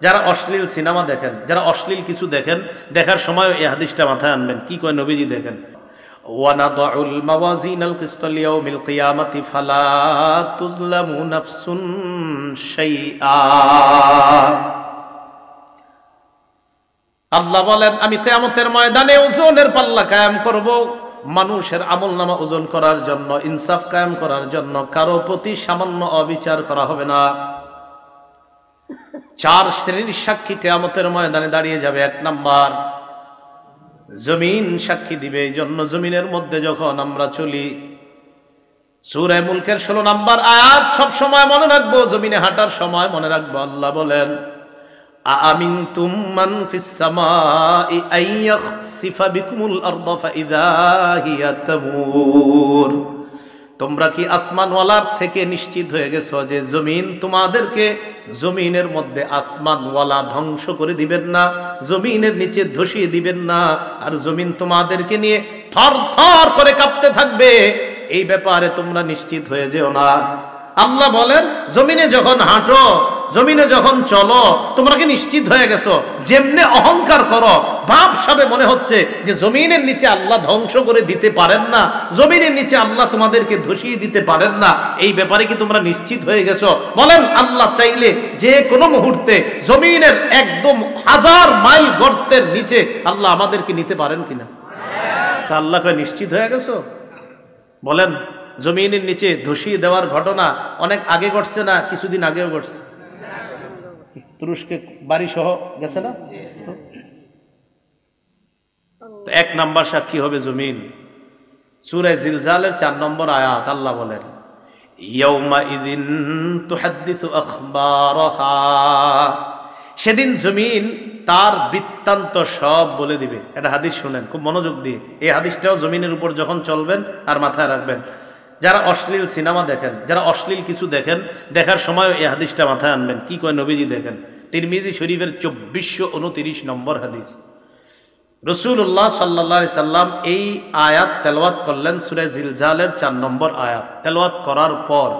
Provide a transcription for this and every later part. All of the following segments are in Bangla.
যারা অশ্লীল সিনেমা দেখেন, যারা অশ্লীল কিছু দেখেন, দেখার সময় এই হাদিসটা মাথায় আনবেন। কি কয় নবীজি দেখেন, ওয়ানাদাউল মাওয়াজিনাল কিসতা লিয়াউমিল কিয়ামাতি ফালা তুযলামু নাফসুন শাইআ। আল্লাহ বলেন, আমি কিয়ামতের ময়দানে ওজনের পাল্লা কায়েম করব, মানুষের আমলনামা ওজন করার জন্য, ইনসাফ কায়েম করার জন্য। কারো প্রতি সামান্য অবিচার করা হবে না। 4 শ্রেণীর সাক্ষী কিয়ামতের ময়দানে দাঁড়িয়ে যাবে। 1 নাম্বার, জমিন সাক্ষী দিবে। এই জন্য জমিনের মধ্যে যখন আমরা চলি, সূরা মুলকের 16 নাম্বার আয়াত সব সময় মনে রাখবো। জমিনে হাঁটার সময় মনে রাখবো, আল্লাহ বলেন, আমিনতুম মান ফিস সামাই আইয়াখসিফা বিকুমুল আরদা ফাইযা হিয়া তামুর। তোমরা কি আসমানওয়ালার থেকে নিশ্চিত হয়ে গেছো যে জমিন তোমাদেরকে, জমিনের মধ্যে আসমানওয়ালা ধ্বংস করে দিবেন না, জমিনের নিচে ধসিয়ে দিবেন না, আর জমিন তোমাদেরকে নিয়ে থর থর করে কাঁপতে থাকবে। এই ব্যাপারে তোমরা নিশ্চিত হয়ে যেও না। আল্লাহ বলেন, জমিনে যখন হাঁটো, জমিনে যখন চলো, তোমরা কি নিশ্চিত হয়ে গেছো? যেমনে অহংকার করো, ভাবসাবে মনে হচ্ছে যে জমিনের নিচে আল্লাহ ধ্বংস করে দিতে পারেন না, জমিনের নিচে আল্লাহ তোমাদেরকে ধসিয়ে দিতে পারেন না, এই ব্যাপারে কি তোমরা নিশ্চিত হয়ে গেছো? বলেন, আল্লাহ চাইলে যে কোনো মুহূর্তে জমিনের একদম 1000 মাইল গর্তের নিচে আল্লাহ আমাদেরকে নিতে পারেন কিনা? তা আল্লাহ কয় নিশ্চিত হয়ে গেছো? বলেন, জমিনের নিচে ধসিয়ে দেওয়ার ঘটনা অনেক আগে ঘটছে না কিছুদিন আগেও ঘটছে? তুরস্কে বাড়ি সহ গেছে না? তো 1 নাম্বার সাক্ষী হবে জমিন। সূরা জিলজালের 4 নম্বর আয়াত আল্লাহ বলেন, ইয়াউমা ইযিন তুহাদ্দিসু আখবারাহা। সেদিন জমিন তার বৃত্তান্ত সব বলে দিবে। এটা হাদিস শুনেন খুব মনোযোগ দিয়ে। এই হাদিসটাও জমিনের উপর যখন চলবেন আর মাথায় রাখবেন। যারা অশ্লীল সিনেমা দেখেন, যারা অশ্লীল কিছু দেখেন, দেখার সময় এই হাদিসটা মাথায় আনবেন। কি কয় নবীজি দেখেন, তিরমিজি শরীফের 2429 নম্বর হাদিস। রাসূলুল্লাহ সাল্লাল্লাহু আলাইহি সাল্লাম এই আয়াত তেলাওয়াত করলেন, সূরা জিলজালের 4 নম্বর আয়াত তেলাওয়াত করার পর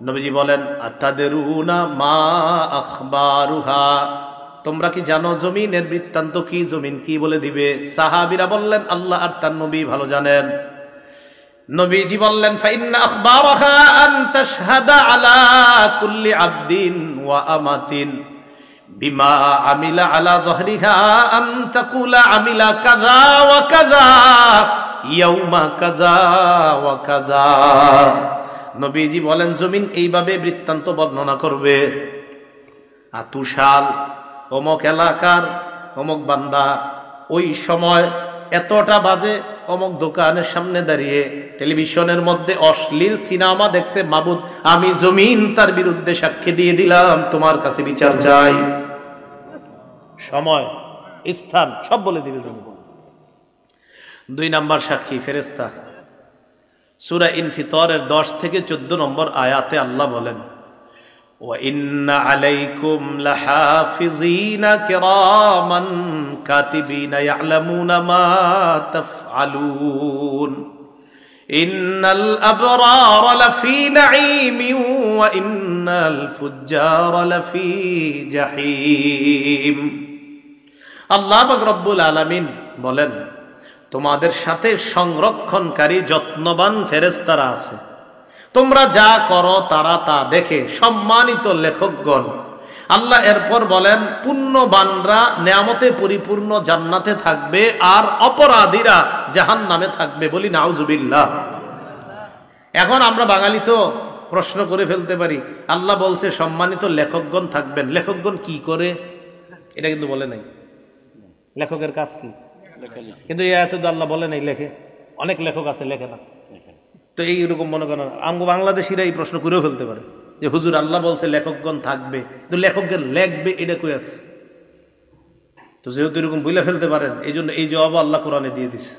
নবীজি বলেন, আতাদরুনা মা আখবারুহা। তোমরা কি জানো জমিনের বৃত্তান্ত কি, জমিন কি বলে দিবে? সাহাবীরা বললেন, আল্লাহ আর তার নবী ভালো জানেন। নবীজি বললেন, ফাইন্না আখবারাহা আন তাশহাদা আলা কুল্লি আবদিন ওয়া আমাতিন বিমা আমিলা আলা যহরিহা আন তাকুলা আমিলা কাযা ওয়া কাযা ইয়াউমা কাযা ওয়া কাযা। নবীজি বলেন, জমিন এইভাবে বৃত্তান্ত বর্ণনা করবে, আতুশাল অমুক এলাকার অমুক বান্দা ওই সময় এতটা বাজে অমুক দোকানের সামনে দাঁড়িয়ে টেলিভিশনের মধ্যে অশ্লীল সিনেমা দেখছে, মাবুদ আমি জমিন তার বিরুদ্ধে সাক্ষী দিয়ে দিলাম, তোমার কাছে বিচার চাই। সময়, স্থান সব বলে দিবে জমিন। 2 নাম্বার সাক্ষী ফেরেশতা। সূরা ইনফিতরের 10 থেকে 14 নম্বর আয়াতে আল্লাহ বলেন, ওয়া ইন্না আলাইকুম লাহাফিজিনা কিরামান কাতিবিনা ইয়ালামুনা মা তাফআলুন ইন্নাল আবরারা লাফি নাঈমিন ওয়া ইন্নাল ফুজ্জারা লাফি জাহিম। আল্লাহ পাক রব্বুল আলামিন বলেন, তোমাদের সাথে সংরক্ষণকারী যত্নবান ফেরেশতারা আছে, তোমরা যা করো তারা তা দেখে। সম্মানিত লেখকগণ, আল্লাহ এরপর বলেন, পুণ্যবানরা নেয়ামতে পরিপূর্ণ জান্নাতে থাকবে আর অপরাধীরা জাহান্নামে থাকবে। বলি নাউজুবিল্লাহ। এখন আমরা বাঙালি তো প্রশ্ন করে ফেলতে পারি, আল্লাহ বলছে সম্মানিত লেখকগণ থাকবেন, লেখকগণ কি করে? এটা কিন্তু বলে নাই লেখকের কাজ কি, কিন্তু এই আয়াতে তো আল্লাহ বলে নাই লেখে। অনেক লেখক আছে লেখে না। তো এইরকম মনে করেন আমগো বাংলাদেশিরা এই প্রশ্ন করেও ফেলতে পারে যে হুজুর আল্লাহ বলছে লেখকগণ থাকবে, তো লেখকগণ লেখবে এটা কই আছে? তো যেহেতু এরকম বইলে ফেলতে পারেন, এই জন্য এই জবাব আল্লাহ কোরআনে দিয়ে দিছে।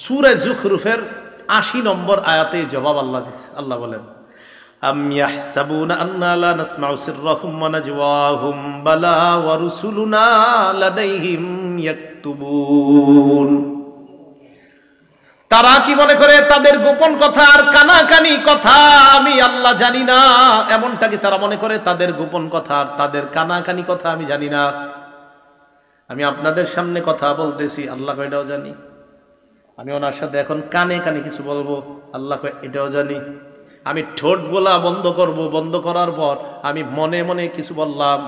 সূরা যুখরুফের 80 নম্বর আয়াতে জবাব আল্লাহ দিছে। আল্লাহ বলেন, আম ইয়াহসাবুনা আন্না লা নাসমাউ সিররাহুম ওয়া নাজওয়াহুম বালা ওয়া রুসুলুনা লাদাইহিম ইয়াকতুবুন। তারা কি মনে করে তাদের গোপন কথা আর কানাকানি কথা আমি আল্লাহ জানি না? এমনটা কি তারা মনে করে তাদের গোপন কথা আর তাদের কানাকানি কথা আমি জানি না? আমি আপনাদের সামনে কথা বলতেছি, আল্লাহ কয় এটাও জানি। আমি ওনার সাথে এখন কানে কানে কিছু বলবো, আল্লাহ কয় এটাও জানি। আমি ঠোঁট বলা বন্ধ করব, বন্ধ করার পর আমি মনে মনে কিছু বললাম,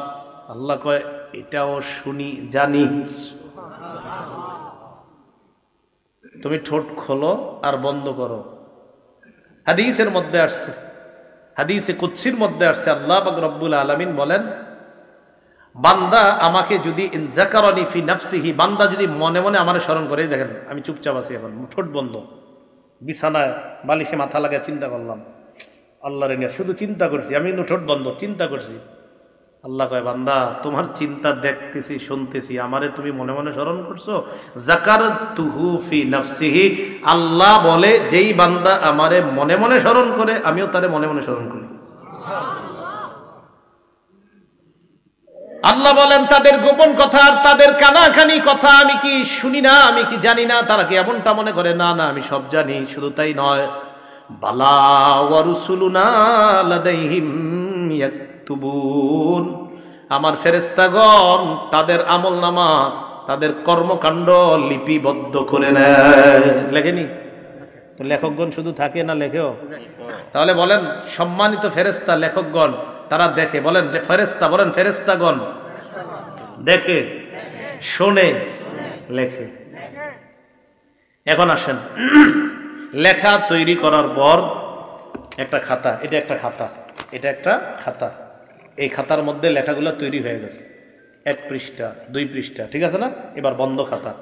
আল্লাহ কয় এটাও শুনি, জানি। তুমি ঠোঁট খোলো আর বন্ধ করো। হাদিসের মধ্যে আসছে, হাদিসে কুদসির মধ্যে আসছে, আল্লাহ পাক রব্বুল আলামিন বলেন, বান্দা আমাকে যদি ইনজাকারানি ফি নাফসিহি, বান্দা যদি মনে মনে আমারে স্মরণ করে, দেখেন আমি চুপচাপ আছি এখন, ঠোঁট বন্ধ, বিছানায় বালিশে মাথা লাগায় চিন্তা করলাম, আল্লাহরে নিয়ে শুধু চিন্তা করছি, আমি কিন্তু ঠোঁট বন্ধ, চিন্তা করছি। আল্লাহ কয় বান্দা তোমার চিন্তা দেখতেছি, শুনতেছি, আমারে তুমি মনে মনে স্মরণ করছো। যাকারতুহু ফি নাফসিহি, আল্লাহ বলে যেই বান্দা আমারে মনে মনে স্মরণ করে আমিও তারে মনে মনে স্মরণ করি। আল্লাহ বলেন তাদের গোপন কথা আর তাদের কানাকানি কথা আমি কি শুনি না, আমি কি জানি না? তারা কি এমনটা মনে করে? না না, আমি সব জানি। শুধু তাই নয়, বালা ওয়া রুসুলুনা লাদাইহিম ইয়াকতুবুন, আমার ফেরেশতাগণ তাদের আমলনামা, তাদের কর্মকাণ্ড লিপিবদ্ধ করে নেয়। লেখেনি তো? লেখকগণ শুধু থাকে না, লেখেও। তাহলে বলেন সম্মানিত ফেরেশতা লেখকগণ তারা দেখে, বলেন ফেরেশতা, বলেন ফেরেশতাগণ দেখে, শোনে, লেখে। এখন আসেন, লেখা তৈরি করার পর একটা খাতা, এটা একটা খাতা, এটা একটা খাতা, এই খাতার মধ্যে লেখাগুলো তৈরি হয়ে গেছে, 1 পৃষ্ঠা 2 পৃষ্ঠা, ঠিক আছে না? এবার বন্ধ খাতা।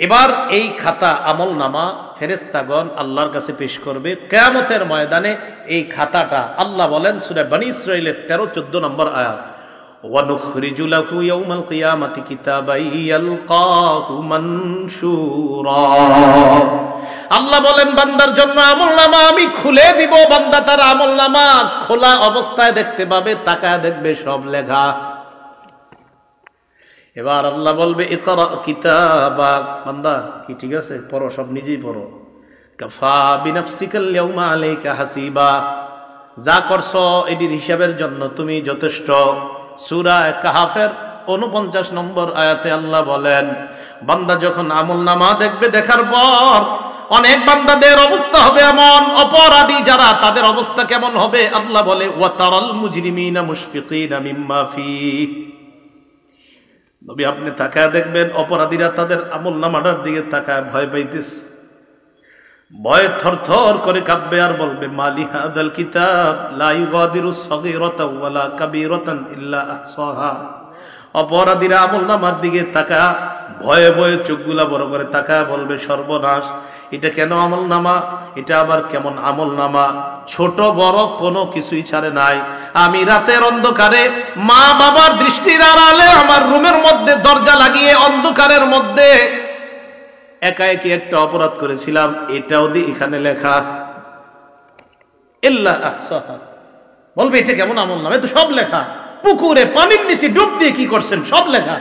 এবার এই খাতা আমলনামা ফেরেশতাগণ আল্লাহর কাছে পেশ করবে কিয়ামতের ময়দানে। এই খাতাটা আল্লাহ বলেন সূরা বনী ইসরাঈলের 13-14 নম্বর আয়াত, ওয়া নুখরিজু লাহু ইয়াউমাল কিয়ামাতি কিতাবান ইয়ালকাহু মানশুরা। আল্লাহ বলেন বান্দার জন্য আমলনামা আমি খুলে দিব, বান্দা তার আমলনামা খোলা অবস্থায় দেখতে পাবে, তাকায় দেখবে সব লেখা। এবার আল্লাহ বলবে ইকরা কিতাবাক, বান্দা কি ঠিক আছে, পড়ো, সব নিজেই পড়ো। কাফা বিনাফসিকাল ইয়াউমা আলাইকা হাসিবা, যা করছো এটির হিসাবের জন্য তুমি যথেষ্ট। সূরা কাহাফের 49 নম্বর আয়াতে আল্লাহ বলেন বান্দা যখন আমলনামা দেখবে, দেখার পর অনেক বান্দাদের অবস্থা হবে এমন, অপরাধী যারা তাদের অবস্থা কেমন হবে? আল্লাহ বলে ওয়া তারাল মুজরিমিনা মুশফিকিনা মিম্মা ফীহ, নবী আপনি তাকায় দেখবেন অপরাধীরা তাদের আমলনামাটার দিকে তাকায় ভয় পাইতেছে, ভয়ে থরথর করে কাঁপবে আর বলবে মালি হাদাল কিতাব লা ইউগাদিরু সগীরাতান ওয়ালা কাবীরাতান ইল্লা আহসাহা। অপরাধীরা আমলনামার দিকে তাকা ভয়ে ভয়ে চোখগুলা বড় করে তাকায় বলবে সর্বনাশ, এটা কেন আমলনামা, এটা আবার কেমন আমলনামা, ছোট বড় কোনো কিছুই ছাড়ে নাই। আমি রাতের অন্ধকারে মা বাবার দৃষ্টির আড়ালে আমার রুমের মধ্যে দরজা লাগিয়ে অন্ধকারের মধ্যে একা একই একটা অপরাধ করেছিলাম, এটাও দিয়ে এখানে লেখা ইল্লা আহসাহা। বলবে এটা কেমন আমলনামা, তো সব লেখা, পুকুরে পানির নিচে ডুব দিয়ে কি করছেন সব লেখা।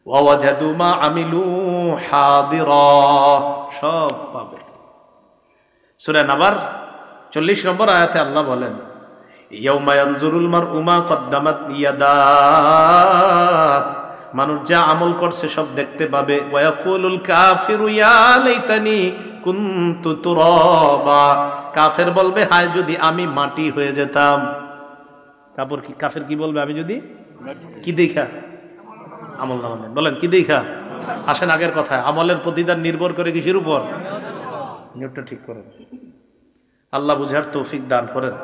ওয়াজাদু মা আমিলু হাদিরা, সব পাবে। সূরা নাবার 40 নম্বর আয়াতে আল্লাহ বলেন ইয়াউমা ইয়ানজুরুল মারউ মা কদ্দামাত ইয়াদাহ, মানুষ যা আমল করছে সব দেখতে পাবে। ওয়া ইয়াকুলুল কাফিরু ইয়া লাইতানি কুনতু তুরাবা, কাফের বলবে হায় যদি আমি মাটি হয়ে যেতাম। কাফের কি বলবে? আমি যদি কি দেখা আমলনামা, বলেন কি দেখা? আসেন আগের কথায়, আমলের প্রতিদান নির্ভর করে কিসের উপর? নিয়তটা ঠিক করেন, আল্লাহ বুঝার তৌফিক দান করেন।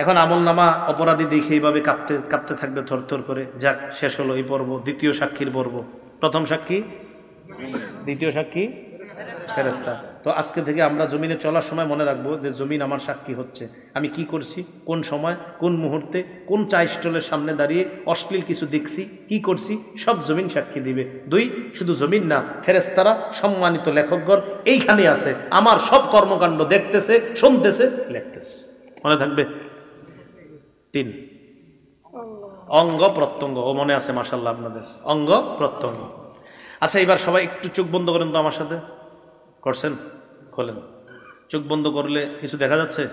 এখন আমলনামা অপরাধী দেখে এইভাবে কাঁপতে কাঁপতে থাকবে থরথর করে। যাক, শেষ হলো এই পর্ব, দ্বিতীয় সাক্ষীর পর্ব। প্রথম সাক্ষী, দ্বিতীয় সাক্ষী ফেরেশতা। তো আজকে থেকে আমরা জমিনে চলার সময় মনে রাখবো যে জমিন আমার সাক্ষী হচ্ছে, আমি কি করছি, কোন সময়, কোন মুহূর্তে, কোন চা স্টলের সামনে দাঁড়িয়ে অশ্লীল কিছু দেখছি, কি করছি, সব জমিন সাক্ষী দিবে। 2, শুধু জমিন না, ফেরেশতারা সম্মানিত লেখকগণ এইখানে আছে, আমার সব কর্মকাণ্ড দেখতেছে, শুনতেছে, লিখতেছে। মনে থাকবে? 3 অঙ্গ প্রত্যঙ্গ, ও মনে আছে মাশাআল্লাহ আপনাদের, অঙ্গ প্রত্যঙ্গ। আচ্ছা, এবার সবাই একটু চোখ বন্ধ করেন তো আমার সাথে। করছেন? খোলেন। চোখ বন্ধ করলে কিছু দেখা যাচ্ছে?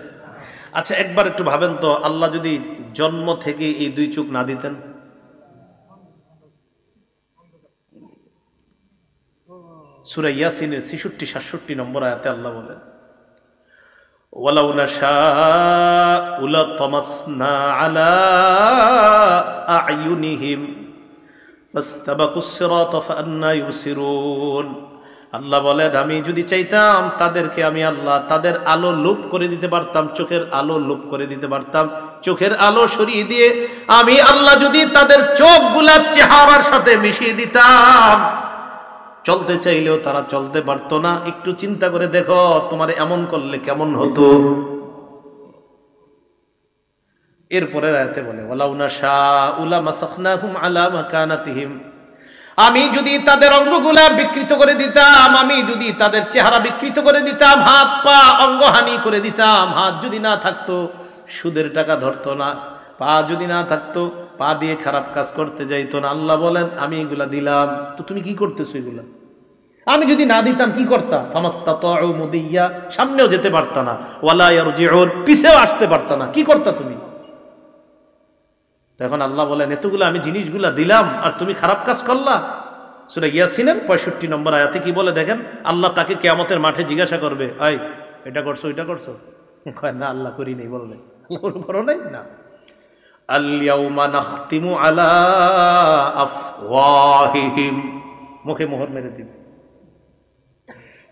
আচ্ছা, একবার একটু ভাবেন তো, আল্লাহ যদি জন্ম থেকে এই দুই চোখ না দিতেন? সূরা ইয়াসিনের ৬৬-৬৭ নম্বর আয়াতে আল্লাহ বলেন, ওয়ালাউ নাশাউ লাতামাসনা আলা আ'য়ুনিহিম ফাস্তাবাকুস সিরাতা ফাআন্না ইউবসিরুন। আল্লাহ বলেন, আমি যদি চাইতাম তাদেরকে আমি আল্লাহ তাদের আলো লোপ করে দিতে পারতাম, চোখের আলো লোপ করে দিতে পারতাম। চোখের আলো সরিয়ে দিয়ে আমি আল্লাহ যদি তাদের চোখগুলা চেহারার সাথে মিশিয়ে দিতাম, চলতে চাইলেও তারা চলতে পারতো না। একটু চিন্তা করে দেখো, তোমার এমন করলে কেমন হতো। এরপরে আয়াতে বলে, ওয়ালাউ নাশাউ লামাসাখনাহুম আলা মাকানাতিহিম, আমি যদি তাদের অঙ্গগুলা বিকৃত করে দিতাম, আমি যদি তাদের চেহারা বিকৃত করে দিতাম, হাত পা অঙ্গহানি করে দিতাম। হাত যদি না থাকতো সুদের টাকা ধরতো না, পা যদি না থাকতো পা দিয়ে খারাপ কাজ করতে যাইতো না। আল্লাহ বলেন, আমি এগুলা দিলাম, তো তুমি কি করতেছো এগুলা? আমি যদি না দিতাম কি করতা? ফামাস্তাতাউ মুদিয়া, সামনেও যেতে পারতা না, ওয়ালা ইয়ারজিউন, পিছেও আসতে পারতা না, কি করতা তুমি? তখন আল্লাহ বলেন, এতগুলো আমি জিনিসগুলা দিলাম আর তুমি খারাপ কাজ করলা। সূরা ইয়াসিনের ৬৫ নম্বর আয়াতে কি বলে দেখেন, আল্লাহ তাকে কিয়ামতের মাঠে জিজ্ঞাসা করবে, আই এটা করছো ওইটা করছো? কয় না, আল্লাহ করি নাই। বলবে আল্লাহ করো নাই? না। আল ইয়াউমা নাখতিমু আলা আফওয়াহিহিম, মুখে মোহর মেরে দিবে।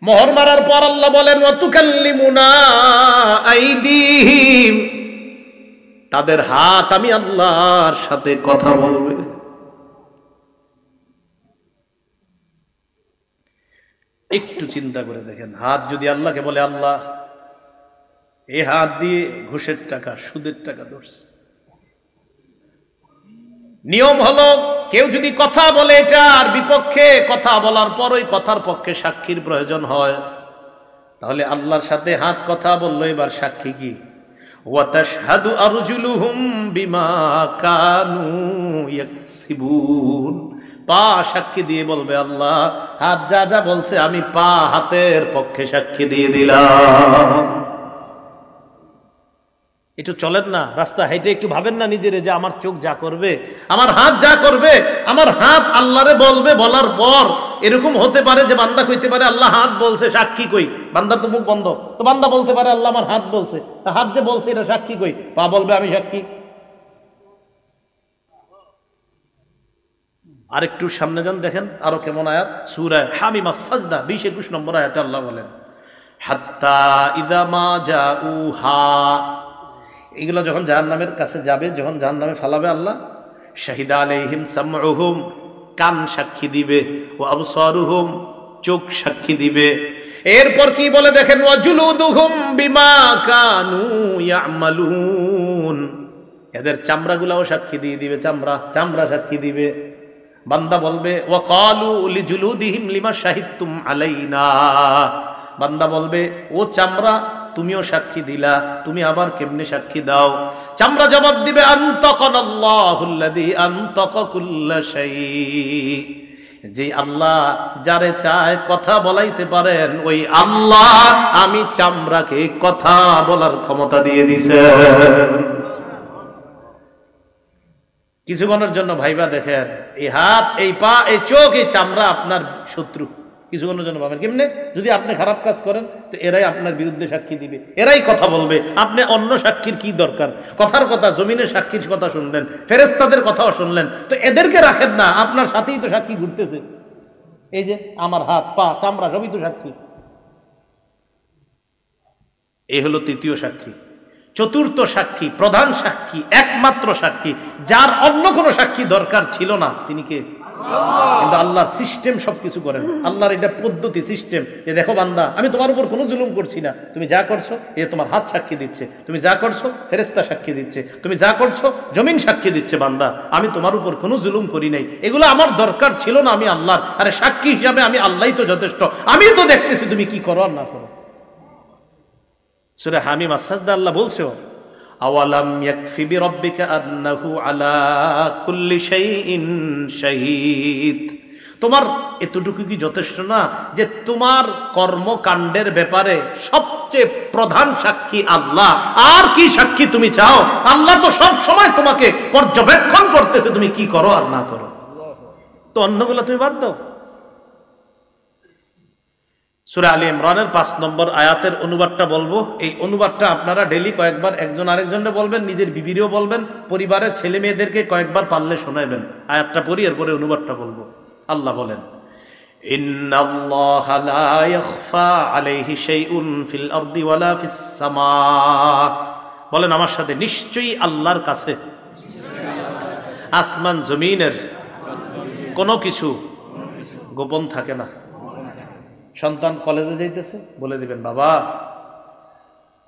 মোহর মারার পর আল্লাহ বলেন, ওয়া তুকাল্লিমুনা আইদিহিম, তাদের হাত আমি আল্লাহর সাথে কথা বলবে। একটু চিন্তা করে দেখেন, হাত যদি আল্লাহকে বলে, আল্লাহ এই হাত দিয়ে ঘুষের টাকা সুদের টাকা ধরছে। নিয়ম হলো, কেউ যদি কথা বলে এটার বিপক্ষে, কথা বলার পর ওই কথার পক্ষে সাক্ষীর প্রয়োজন হয়, তাহলে আল্লাহর সাথে হাত কথা বললো, এবার সাক্ষী কি? ওয়াতাশহাদু আরজুলুহুম বিমা কানু ইয়াকসিবুন, পা সাক্ষী দিয়ে বলবে, আল্লাহ হাত যা যা বলছে আমি পা হাতের পক্ষে সাক্ষী দিয়ে দিলাম। একটু চলেন না রাস্তা হেঁটে, একটু ভাবেন না নিজেরে যে আমার চোখ যা করবে, আমার হাত যা করবে, আমার হাত আল্লাহরে বলবে। বলার পর এরকম হতে পারে যে বান্দা কইতে পারে, আল্লাহ হাত বলছে, সাক্ষী কই? বান্দার তো মুখ বন্ধ, তো বান্দা বলতে পারে, আল্লাহ আমার হাত বলছে, হাত যে বলছে এটা সাক্ষী কই? পা বলবে আমি সাক্ষী। আরেকটু সামনে যান, দেখেন আরো কেমন আয়াত। সূরা হামিমাস সাজদা ২০-২১ নম্বর আয়াতে আল্লাহ বলেন, হাত্তা ইযা মা জাউহা, এগুলো যখন জাহান্নামের কাছে যাবে, যখন জাহান্নামে ফালাবে আল্লাহ, শাহিদা আলাইহিম সামউহুম, কান সাক্ষী দিবে, ওয়া আবসারুহুম, চোখ সাক্ষী দিবে। এরপর কি বলে দেখেন, ওয়া জুলুদুহুম বিমা কানু ইয়ামালুন, এদের চামড়াগুলাও সাক্ষী দিয়ে দিবে, চামড়া সাক্ষী দিবে। বান্দা বলবে, ওয়া ক্বালু লিজুলুদিহিম লিমা শাহিদতুম আলাইনা, বান্দা বলবে, ও চামড়া তুমিও সাক্ষী দিলা, তুমি আবার কেমনে সাক্ষী দাও? চামড়া জবাব দিবে, আনতাকানাল্লাহুল্লাযী আনতাকা কুল্লা শাই, যে আল্লাহ যারে চায় কথা বলাইতে পারেন, ওই আল্লাহ আমি চামড়াকে কথা বলার ক্ষমতা দিয়ে দিছেন। কিছুক্ষণের জন্য ভাইবা দেখেন, এই হাত, এই পা, এই চোখ, এই চামড়া আপনার শত্রু। কিছুক্ষণের জন্য ভাবেন, কেমনে? যদি আপনি খারাপ কাজ করেন তো এরাই আপনার বিরুদ্ধে সাক্ষী দিবে, এরাই কথা বলবে। আপনি অন্য সাক্ষীর কি দরকার? কথার কথা, জমিনের সাক্ষীর কথা শুনলেন, ফেরেশতাদের কথাও শুনলেন, তো এদেরকে রাখেন না, আপনার সাথেই তো সাক্ষী ঘুরতেছে। এই যে আমার হাত, পা, চামড়া সবই তো সাক্ষী। এই হলো তৃতীয় সাক্ষী। চতুর্থ সাক্ষী, প্রধান সাক্ষী, একমাত্র সাক্ষী, যার অন্য কোনো সাক্ষী দরকার ছিল না, তিনি কে? কিন্তু আল্লাহর সিস্টেম সবকিছু করেন। আল্লাহর এটা পদ্ধতি, সিস্টেম, যে দেখো বান্দা, আমি তোমার উপর কোনো জুলুম করছি না, তুমি যা করছো এ তোমার হাত সাক্ষী দিচ্ছে, তুমি যা করছো ফেরেশতা সাক্ষী দিচ্ছে, তুমি যা করছো জমিন সাক্ষী দিচ্ছে। বান্দা, আমি তোমার উপর কোনো জুলুম করি নাই, এগুলো আমার দরকার ছিল না, আমি আল্লাহর। আরে সাক্ষী হিসাবে আমি আল্লাহই তো যথেষ্ট, আমি তো দেখতেছি তুমি কি করো আর না করো। সূরা হামিমাস সাজদা আল্লাহ বলছো, আওয়ালাম ইয়াকফি বিরাব্বিকা আন্নাহু আলা কুল্লি শাইইন শাহীদ, তোমার এতটুকু কি যথেষ্ট না যে তোমার কর্মকাণ্ডের ব্যাপারে সবচেয়ে প্রধান সাক্ষী আল্লাহ? আর কি সাক্ষী তুমি চাও? আল্লাহ তো সব সময় তোমাকে পর্যবেক্ষণ করতেছে তুমি কি করো আর না করো। তো অন্যগুলো তুমি বাদ দাও। সূরা আলী ইমরানের 5 নম্বর আয়াতের অনুবাদটা বলবো। এই অনুবাদটা আপনারা ডেইলি কয়েকবার একজন আরেকজনকে বলবেন, নিজের বিবিরও বলবেন, পরিবারের ছেলে মেয়েদেরকে কয়েকবার পারলে শোনাবেন। আয়াতটা পড়ি, এরপরে অনুবাদটা বলবো। আল্লাহ বলেন, ইন্নাল্লাহা লা ইয়াখফা আলাইহি শাইউন ফিল আরদি ওয়ালা ফিস সামা। বলেন আমার সাথে, নিশ্চয়ই আল্লাহর কাছে আসমান জমিনের কোনো কিছু গোপন থাকে না। সন্তান কলেজে যাইতেছে, বলে দিবেন, বাবা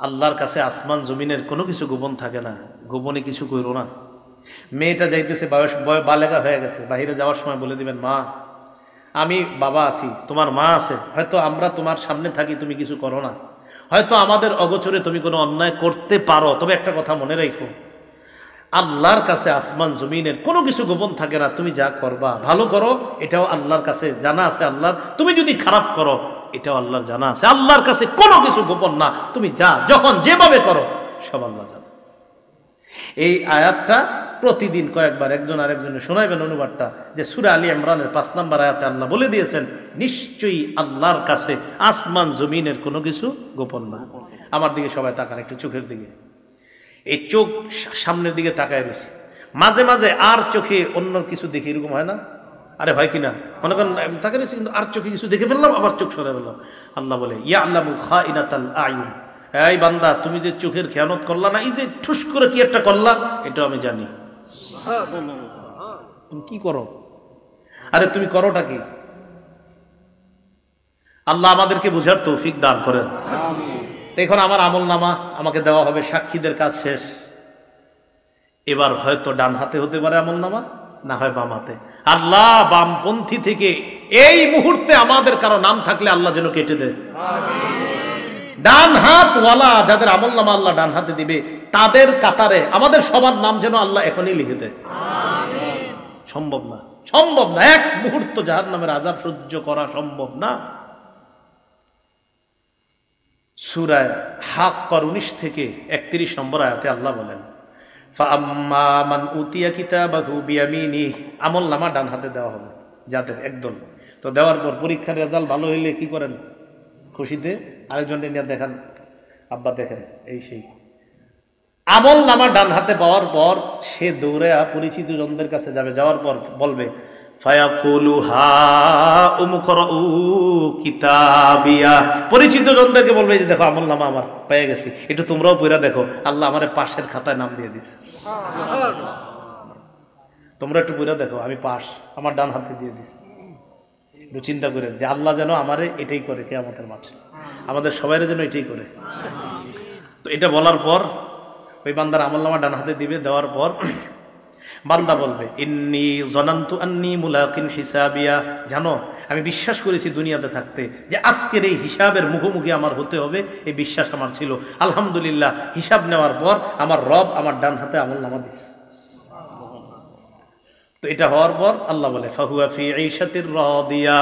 আল্লাহর কাছে আসমান জমিনের কোনো কিছু গোপন থাকে না, গোপনে কিছু করো না। মেয়েটা যাইতেছে, বালেগা হয়ে গেছে, বাহিরে যাওয়ার সময় বলে দিবেন, মা আমি বাবা আছি, তোমার মা আছে, হয়তো আমরা তোমার সামনে থাকি, তুমি কিছু করো না, হয়তো আমাদের অগোচরে তুমি কোনো অন্যায় করতে পারো, তবে একটা কথা মনে রাখো, আল্লাহর কাছে আসমান জমিনের কোনো কিছু গোপন থাকে না। তুমি যা করবা ভালো করো, এটাও আল্লাহর কাছে জানা আছে আল্লাহর। তুমি যদি খারাপ করো, এটাও আল্লাহর জানা আছে। আল্লাহর কাছে কোনো কিছু গোপন না। তুমি যা যখন যেভাবে করো সব আল্লাহ জানে। এই আয়াতটা প্রতিদিন কয়েকবার একজন আরেকজনে শোনাইবেন অনুবাদটা, যে সূরা আলী ইমরানের 5 নম্বর আয়াতে আল্লাহ বলে দিয়েছেন, নিশ্চয়ই আল্লাহর কাছে আসমান জমিনের কোনো কিছু গোপন না। আমার দিকে সবাই তাকান, একটু চোখের দিকে। এই চোখ সামনের দিকে তাকায় রয়েছে, মাঝে মাঝে আর চোখে অন্য কিছু দেখি, এরকম হয় না? আরে হয় কিনা? মনে করেন তাকায় রয়েছে, কিন্তু আর চোখে কিছু দেখে ফেললাম, আবার চোখ সরে ফেললাম। আল্লাহ বলে, ইয়ালামু খাইনাতাল আয়ুন, এই বান্দা তুমি যে চোখের খেয়ানত করলা না, এই যে ঠুস করে কি একটা করলা, এটা আমি জানি। তুমি কি করো? আরে তুমি করোটা কি? আল্লাহ আমাদেরকে বুঝার তৌফিক দান করেন। এখন আমার আমল নামা আমাকে দেওয়া হবে, সাক্ষীদের কাজ শেষ। এবার হয়তো ডান হাতে হতে পারে আমল নামা, না হয় বাম হাতে। আল্লাহ বামপন্থী থেকে এই মুহূর্তে আমাদের কারো নাম থাকলে আল্লাহ যেন কেটে দেয়। ডান হাত ওয়ালা যাদের আমল নামা আল্লাহ ডান হাতে দিবে, তাদের কাতারে আমাদের সবার নাম যেন আল্লাহ এখনই লিখে দেয়। সম্ভব না, সম্ভব না, এক মুহূর্ত জাহান্নামের আযাব সহ্য করা সম্ভব না। সূরা হাক্কার 19 থেকে 31 নম্বর আয়াতে আল্লাহ বলেন, ফাআম্মা মান উতিয়া কিতাবাহু বিয়ামিনিহি, আমল নামা ডান হাতে দেওয়া হবে যাদের একদল। তো দেওয়ার পর পরীক্ষার রেজাল্ট ভালো হইলে কি করেন? খুশিতে আরেকজনকে নিয়ে দেখান, আব্বা দেখেন, এই সেই। আমল নামা ডান হাতে পাওয়ার পর সে দৌড়ে পরিচিত জনদের কাছে যাবে, যাওয়ার পর বলবে, ফায়াকুলু হা উমকরাউ কিতাবিয়া, পরিচিত জনদেরকে বলবে, যে দেখো আমল নামা আমার পেয়ে গেছি, একটু তোমরাও পড়া দেখো, আল্লাহ আমারে পাশের খাতায় নাম দিয়ে দিছে, তোমরা একটু পড়া দেখো, আমি পাশ, আমার ডান হাতে দিয়ে দিছি। একটু চিন্তা করেন যে আল্লাহ যেন আমারে এটাই করে কিয়ামতের মাঠে, আমাদের সবাই যেন এটাই করে। তো এটা বলার পর ওই বান্দার আমল নামা ডান হাতে দিবে, দেওয়ার পর বান্দা বলবে, ইন্নী জানান্তু আন্নী মুলাকিন হিসাবিয়া, জানো আমি বিশ্বাস করেছি দুনিয়াতে থাকতে যে আজকের এই হিসাবের মুখোমুখি আমার হতে হবে, এই বিশ্বাস আমার ছিল। আলহামদুলিল্লাহ, হিসাব নেওয়ার পর আমার রব আমার ডান হাতে আমল নামা দিছে। তো এটা হওয়ার পর আল্লাহ বলে, ফাহুয়া ফি ঈশাতির রাদিয়া,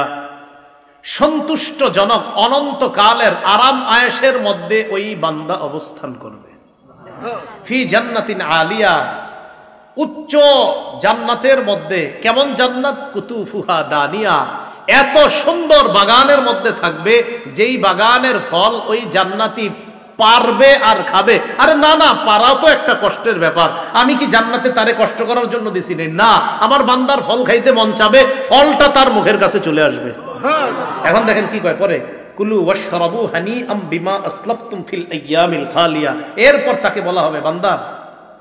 সন্তুষ্টজনক অনন্তকালের আরাম আয়েশের মধ্যে ওই বান্দা অবস্থান করবে। ফি জান্নাতিন আলিয়া, উচ্চ জান্নাতের মধ্যে। কেমন জান্নাত? কুতুফুহা দানিয়া, এত সুন্দর বাগানের মধ্যে থাকবে, যেই বাগানের ফল ওই জান্নাতি পারবে আর খাবে। আরে না না, পারাও তো একটা কষ্টের ব্যাপার। আমি কি জান্নাতে তারে কষ্ট করার জন্য দিছি না? আমার বান্দার ফল খাইতে মন চাবে, ফলটা তার মুখের কাছে চলে আসবে। এখন দেখেন কি কয় পরে, কুলু ওয়াশরাবু হানিআম বিমা আসলাফতুম ফিল আইয়ামিল খালিয়া। এরপর তাকে বলা হবে, বান্দা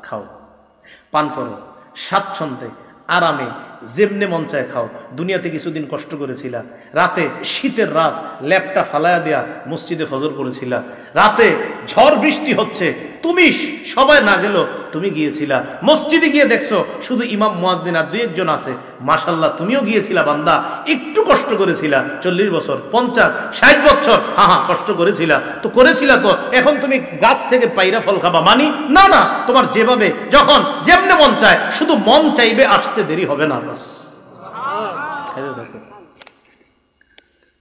খাও, পান করো, স্বাচ্ছন্দ্যে আরামে যেমনে মন চায় খাও। দুনিয়াতে কিছুদিন কষ্ট করেছিলা, রাতে শীতের রাত ল্যাপটা ফালায়া দেয়া মসজিদে ফজর করেছিলা, রাতে ঝড় বৃষ্টি হচ্ছে, তুমি সবাই না গেল, তুমি গিয়েছিলা মসজিদে, গিয়ে দেখছো শুধু ইমাম মুয়াজ্জিন আর 2-1 আছে, মাশাআল্লাহ তুমিও গিয়েছিলা বান্দা, একটু কষ্ট করেছিলা, 40 বছর 50 60 বছর, হ্যাঁ কষ্ট করেছিলা তো করেছিলা, তো এখন তুমি গাছ থেকে পাইরা ফল খাবা মানি না? না, তোমার যেভাবে যখন যেমনে মন চায়, শুধু মন চাইবে, আসতে দেরি হবে না, বাস।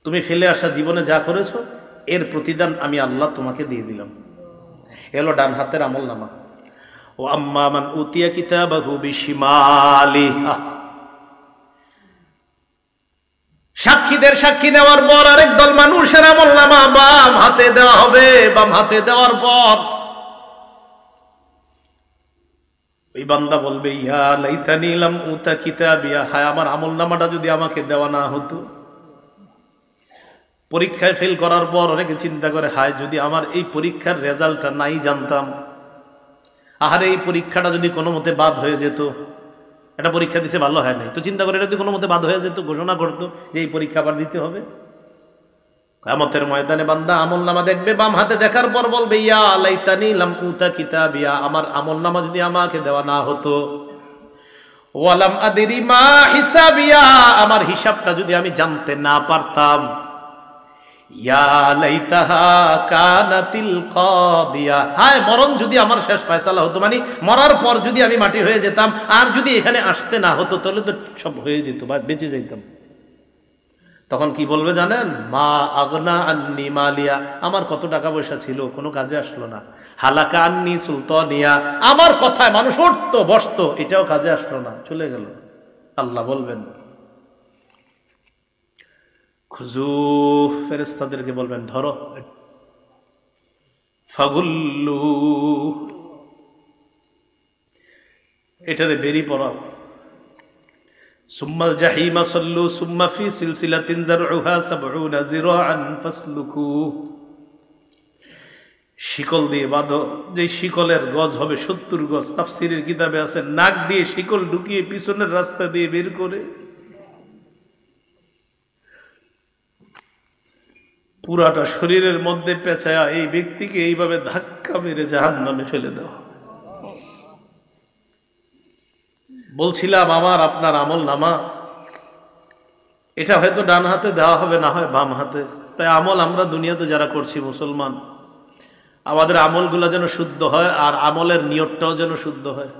তুমি ফেলে আসা জীবনে যা করেছো এর প্রতিদান আমি আল্লাহ তোমাকে দিয়ে দিলাম। এলো ডান হাতের আমল নামা। ও আম্মা মান উতিয়া কিতাবাহু বিশিমালিহি, সাক্ষীদের সাক্ষী নেওয়ার পর আরেক দল মানুষের আমল নামা বাম হাতে দেওয়া হবে। বাম হাতে দেওয়ার পর ওই বান্দা বলবে, ইয়া লাইতানি লাম উতা কিতাবিয়া, হায় আমার আমল নামাটা যদি আমাকে দেওয়া না হতো। পরীক্ষায় ফেল করার পর অনেকে চিন্তা করে, হায় যদি আমার এই পরীক্ষার রেজাল্টটা নাই জানতাম, আহারে এই পরীক্ষাটা যদি কোনো মতে বাদ হয়ে যেত, এটা পরীক্ষা দিছে ভালো হয় নাই, তো চিন্তা করে এটা যদি কোনো মতে বাদ হয়ে যেত, ঘোষণা করতো যে এই পরীক্ষা আবার দিতে হবে। কিয়ামতের ময়দানে বান্দা আমলনামা দেখবে, বাম হাতে দেখার পর বলবে, ইয়া লাইতানি লাম উতা কিতাবিয়া, আমার আমলনামা যদি আমাকে দেওয়া না হতো। ওয়ালাম আদরি মা হিসাবিয়া, আমার হিসাবটা যদি আমি জানতে না পারতাম। ইয়া লাইতাহা কানাতিল কাদিয়া, হায় মরণ যদি আমার শেষ ফয়সালা হতো, মানে মরার পর যদি আমি মাটি হয়ে যেতাম, আর যদি এখানে আসতে না হতো তাহলে তো সব হয়ে যেত বা বেঁচে যেতাম। তখন কি বলবে জানেন? মা আগনা আন্নি মালিয়া, আমার কত টাকা পয়সা ছিল কোনো কাজে আসলো না। হালাকা আন্নি সুলতানিয়া, আমার কথায় মানুষ উঠতো বসতো, এটাও কাজে আসলো না, চলে গেল। আল্লাহ বলবেন, খুজু, ফেরেশতাদেরকে বলবেন ধরো, ফাগুল্লু, এটারে বেরি পড়াও। সুম্মাল জাহিমা সাল্লু সুম্মা ফি সিলসিলাতিন যারউহা ৭০ যিরাআন ফাসলুকু, শিকল দিয়ে বাঁধো, যে শিকলের গজ হবে ৭০ গজ। তাফসীরের কিতাবে আছে নাক দিয়ে শিকল ঢুকিয়ে পিছনের রাস্তা দিয়ে বের করে পুরাটা শরীরের মধ্যে পেঁচায়া এই ব্যক্তিকে এইভাবে ধাক্কা মেরে জাহান্নামে ফেলে দেওয়া। বলছিলাম আমার আপনার আমল নামা এটা হয়তো ডান হাতে দেওয়া হবে, না হয় বাম হাতে। তাই আমল আমরা দুনিয়াতে যারা করছি মুসলমান, আমাদের আমলগুলা যেন শুদ্ধ হয়, আর আমলের নিয়তটাও যেন শুদ্ধ হয়।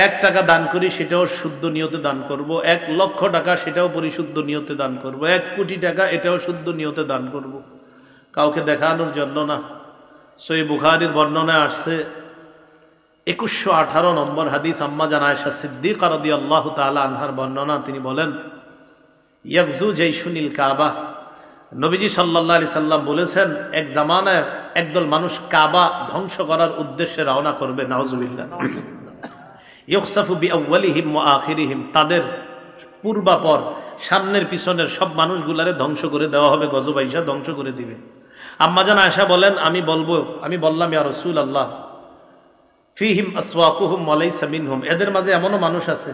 ১ টাকা দান করি সেটাও শুদ্ধ নিয়তে দান করব, ১ লক্ষ টাকা সেটাও পরিশুদ্ধ নিয়তে দান করব, ১ কোটি টাকা এটাও শুদ্ধ নিয়তে দান করব, কাউকে দেখানোর জন্য না। সহিহ বুখারীর বর্ণনায় আসছে ২১১৮ নম্বর হাদিস, আম্মা জান আয়েশা সিদ্দিকা রাদিয়াল্লাহু তাআলা আনহার বর্ণনা। তিনি বলেন, ইয়াগজু জাইশুনিল কাবা, নবীজি সাল্লাল্লাহু আলাইহি সাল্লাম বলেছেন, এক জামানায় একদল মানুষ কাবা ধ্বংস করার উদ্দেশ্যে রওনা করবে। নাউজুবিল্লাহ। ইউখসাফু বিআউয়ালিহিম ওয়া আখিরিহিম, তাদের পূর্বাপর সামনের পিছনের সব মানুষগুলারে ধ্বংস করে দেওয়া হবে, গজবাইশা ধ্বংস করে দিবে। আম্মা জান আয়েশা বলেন, আমি বললাম, ইয়া রাসূলুল্লাহ, ফিহিম আসওয়াকুহুম ওয়া লাইসা মিনহুম, এদের মাঝে এমনও মানুষ আছে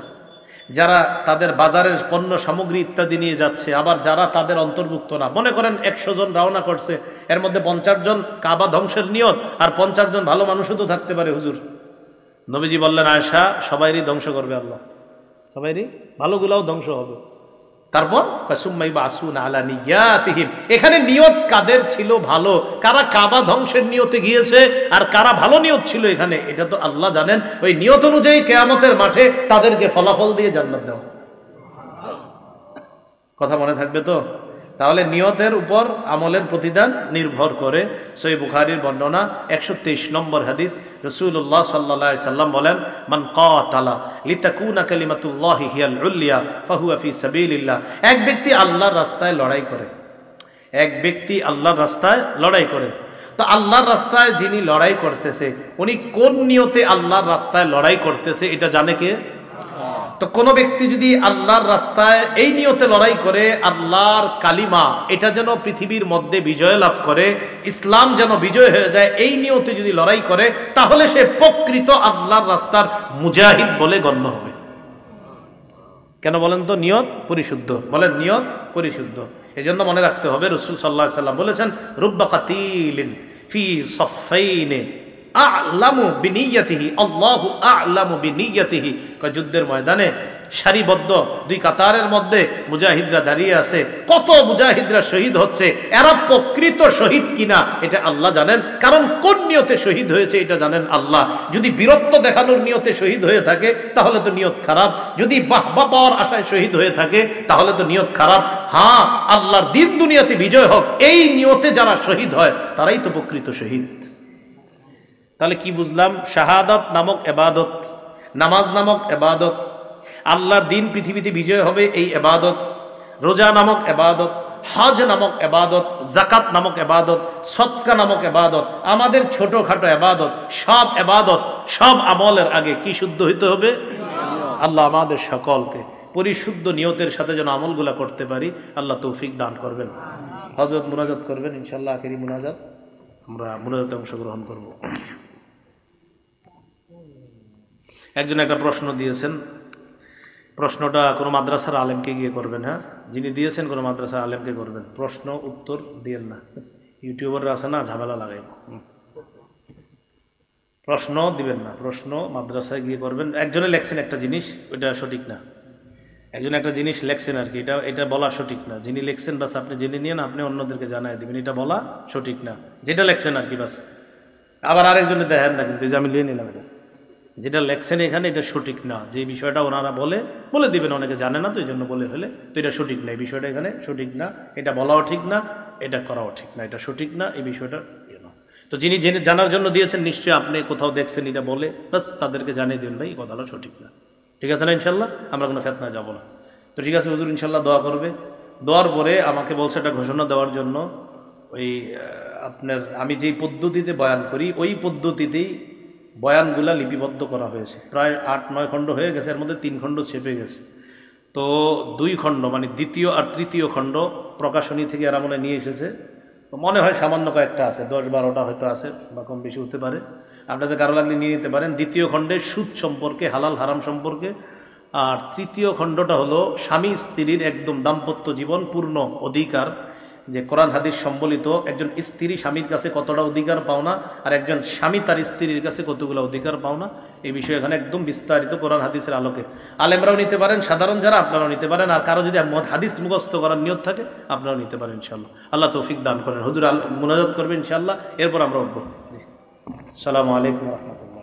যারা তাদের বাজারের পণ্য সামগ্রী ইত্যাদি নিয়ে যাচ্ছে, আবার যারা তাদের অন্তর্ভুক্ত না। মনে করেন ১০০ জন রওনা করছে, এর মধ্যে ৫০ জন কাবা ধ্বংসের নিয়ত, আর ৫০ জন ভালো মানুষও তো থাকতে পারে হুজুর। নবীজি বললেন, আয়েশা, সবাইরই ধ্বংস করবে আল্লাহ, সবাইরই, ভালোগুলাও ধ্বংস হবে। তারপর এখানে নিয়ত কাদের ছিল ভালো, কারা কাবা ধ্বংসের নিয়তে গিয়েছে আর কারা ভালো নিয়ত ছিল এখানে, এটা তো আল্লাহ জানেন। ওই নিয়ত অনুযায়ী কিয়ামতের মাঠে তাদেরকে ফলাফল দিয়ে জান্নাত দেওয়া। কথা মনে থাকবে তো? তাহলে নিয়তের উপর আমলের প্রতিদান নির্ভর করে। সহিহ বুখারীর বর্ণনা ১২৩ নম্বর হাদিস, রাসূলুল্লাহ সাল্লাল্লাহু আলাইহি সাল্লাম বলেন, মান কাতালা লিতাকুনা কালিমাতুল্লাহি হিয়াল উলিয়া ফাহুয়া ফি সাবিলিল্লাহ, এক ব্যক্তি আল্লাহর রাস্তায় লড়াই করে, এক ব্যক্তি আল্লাহর রাস্তায় লড়াই করে। তো আল্লাহর রাস্তায় যিনি লড়াই করতেছে, উনি কোন নিয়তে আল্লাহর রাস্তায় লড়াই করতেছে এটা জানে কে? তো কোন ব্যক্তি যদি আল্লাহর রাস্তায় এই নিয়তে লড়াই করে, আল্লাহর কালিমা এটা যেন পৃথিবীর মধ্যে বিজয় লাভ করে, ইসলাম যেন বিজয় হয়ে যায়, এই নিয়তে যদি লড়াই করে, তাহলে সে প্রকৃত আল্লাহর রাস্তার মুজাহিদ বলে গণ্য হবে। কেন বলেন তো? নিয়ত পরিশুদ্ধ। বলেন নিয়ত পরিশুদ্ধ। এই জন্য মনে রাখতে হবে, রাসূল সাল্লাল্লাহু আলাইহি সাল্লাম বলেছেন, রুব্বা কাতিলিন ফি সাফাইনে আ'লামু বিনিয়াতিহি, আল্লাহু আ'লামু বিনিয়াতিহি। যুদ্ধের ময়দানে সারিবদ্ধ দুই কাতারের মধ্যে মুজাহিদরা দাঁড়িয়ে আছে, কত মুজাহিদরা শহীদ হচ্ছে, এরা প্রকৃত শহীদ কিনা এটা আল্লাহ জানেন, কারণ কোন নিয়তে শহীদ হয়েছে এটা জানেন আল্লাহ। যদি বীরত্ব দেখানোর নিয়তে শহীদ হয়ে থাকে তাহলে তো নিয়ত খারাপ, যদি বাহবা পাওয়ার আশায় শহীদ হয়ে থাকে তাহলে তো নিয়ত খারাপ। হ্যাঁ, আল্লাহর দিন দুনিয়াতে বিজয় হোক এই নিয়তে যারা শহীদ হয় তারাই তো প্রকৃত শহীদ। তাহলে কি বুঝলাম? শাহাদাত নামক ইবাদত, নামাজ নামক ইবাদত, আল্লাহর দিন পৃথিবীতে বিজয় হবে এই ইবাদত, রোজা নামক ইবাদত, হজ নামক ইবাদত, যাকাত নামক ইবাদত, সদকা নামক ইবাদত, আমাদের ছোটখাটো ইবাদত, সব ইবাদত সব আমলের আগে কি শুদ্ধ হইতে হবে? আল্লাহ আমাদের সকলকে পরিশুদ্ধ নিয়তের সাথে যেন আমলগুলা করতে পারি, আল্লাহ তৌফিক দান করবেন। হযরত মুনাজাত করবেন ইনশাআল্লাহ, আখেরি মুনাজাত, আমরা মুনাজাতে অংশগ্রহণ করব। একজন একটা প্রশ্ন দিয়েছেন, প্রশ্নটা কোনো মাদ্রাসার আলেমকে গিয়ে করবেন। হ্যাঁ, যিনি দিয়েছেন কোনো মাদ্রাসার আলেমকে করবেন, প্রশ্ন উত্তর দিয়েন না, ইউটিউবাররা আছে না ঝামেলা লাগাই, প্রশ্ন দিবেন না, প্রশ্ন মাদ্রাসায় গিয়ে করবেন। একজনে লেখছেন একটা জিনিস, ওইটা সঠিক না, একজন একটা জিনিস লেখছেন আর কি, এটা বলা সঠিক না। যিনি লেখছেন বাস আপনি জেনে নিয়ে আপনি অন্যদেরকে জানাই দিবেন, এটা বলা সঠিক না, যেটা লেখছেন আর কি বাস। আবার আরেকজনে দেখেন না কিন্তু, যে আমি লিয়ে নিলাম, এটা যেটা লেখছেন এখানে এটা সঠিক না, যে বিষয়টা ওনারা বলে দিবেন, অনেকে জানে না তো এই জন্য বলে ফেলে, তো এটা সঠিক না, এই বিষয়টা এখানে সঠিক না, এটা বলাও ঠিক না, এটা করাও ঠিক না, এটা সঠিক না, এই বিষয়টা তো যিনি জেনে জানার জন্য দিয়েছেন নিশ্চয়ই আপনি কোথাও দেখছেন এটা বলে, বাস তাদেরকে জানিয়ে দিন ভাই এই কথাটা সঠিক না, ঠিক আছে না? ইনশাল্লাহ আমরা কোনো ফেতনায় যাব না। তো ঠিক আছে, হুজুর ইনশাল্লাহ দোয়া করবে। দোয়ার পরে আমাকে বলছে একটা ঘোষণা দেওয়ার জন্য, ওই আপনার আমি যেই পদ্ধতিতে বয়ান করি ওই পদ্ধতিতেই বয়ানগুলা লিপিবদ্ধ করা হয়েছে, প্রায় 8-9 খণ্ড হয়ে গেছে, এর মধ্যে 3 খণ্ড ছেপে গেছে। তো 2 খণ্ড মানে দ্বিতীয় আর তৃতীয় খণ্ড প্রকাশনী থেকে এরা মনে নিয়ে এসেছে, মনে হয় সামান্য কয়েকটা আছে, 10-12টা হয়তো আছে বা কম বেশি হতে পারে, আপনাদের কারো লাগলে নিয়ে নিতে পারেন। দ্বিতীয় খণ্ডে সুদ সম্পর্কে, হালাল হারাম সম্পর্কে, আর তৃতীয় খণ্ডটা হলো স্বামী স্ত্রীর একদম দাম্পত্য জীবন পূর্ণ অধিকার, যে কোরআন হাদিস সম্বলিত একজন স্ত্রী স্বামীর কাছে কতটা অধিকার পাওনা আর একজন স্বামী তার স্ত্রীর কাছে কতগুলো অধিকার পাওনা, এই বিষয়ে এখানে একদম বিস্তারিত কোরআন হাদিসের আলোকে। আলেমরাও নিতে পারেন, সাধারণ যারা আপনারাও নিতে পারেন, আর কারো যদি হাদিস মুখস্থ করার নিয়ত থাকে আপনারাও নিতে পারেন ইনশাআল্লাহ। আল্লাহ তৌফিক দান করেন। হুজুর মুনাজাত করবেন ইনশাআল্লাহ, এরপর আমরা উঠবো। আসসালামু আলাইকুম ওয়া রাহমাতুল্লাহ।